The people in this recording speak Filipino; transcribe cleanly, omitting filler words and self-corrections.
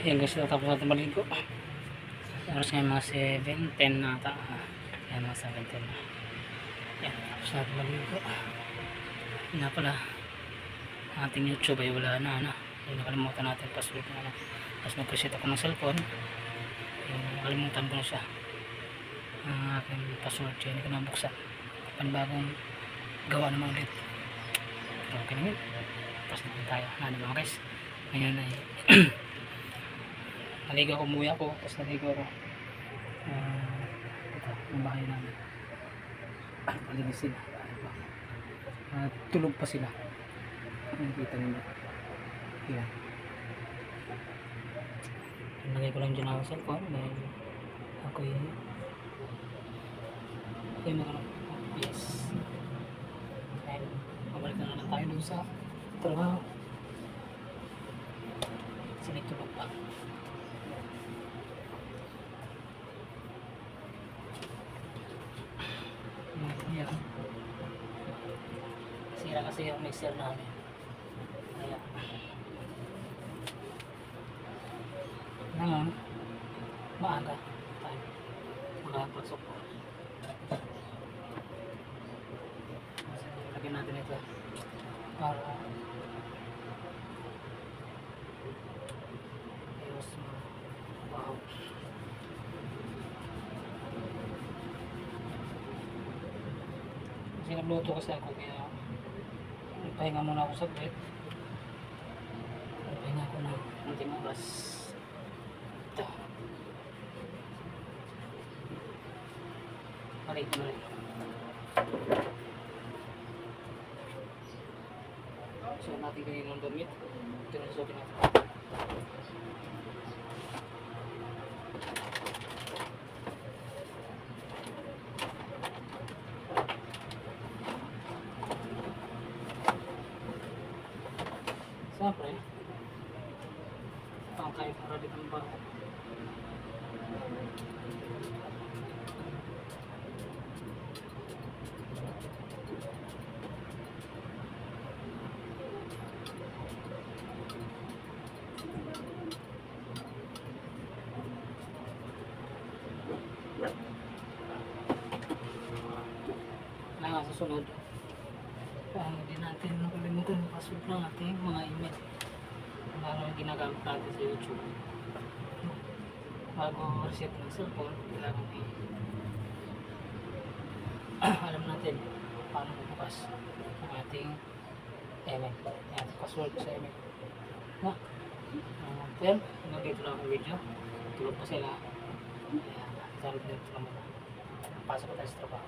Ayan guys, tapos natin maligo. Oras ngayon mga 7:10 na ata. Ayan mga 7:10 na. Ayan, tapos natin maligo. Yun nga pala, ating YouTube ay wala na. Yung nakalimutan natin password na. Tapos nag-reset ako ng cellphone. Yung nakalimutan ko na siya. Ang aking password yun, hindi ko nabuksan. Panibagong gawa naman ulit. Okay naman. Tapos natin tayo. Ano ba guys? Ngayon ay naligo ako, umuwi ako. Tapos naligo ako. Ito, ang bahay namin. Palinis sila. Tulog pa sila. Nakikita nila. Yan. Nalagay ko lang dyan ako sa cellphone dahil ako yun. Okay, yes. Dahil mabalik na lang tayo dun sa trabaho. Sinitulog pa. Yan. Sira kasi yung mixer namin. Kaya ngayon maaga tayo makapasok po. Lagyan natin ito para ayos wow. Kasi nagluto kasi ako kaya pahinga muna ako saglit. Pahinga ko na konting oras. Ito. Balik ko na rin. So natin kayo ng damit. Ito na suotin natin. Siyempre, pangkay para dito ang bago. Susunod, hindi natin nakalimutan yung password ng ating mga email para ginagamit natin sa YouTube. Bago reset ng cellphone, kailangan alam natin paano bubukas ang ating email, ang ating password sa email. Then, nandito lang ang video. Tulog pa sila. Ayan, dito lang muna. Pasok ko tayo sa trabaho.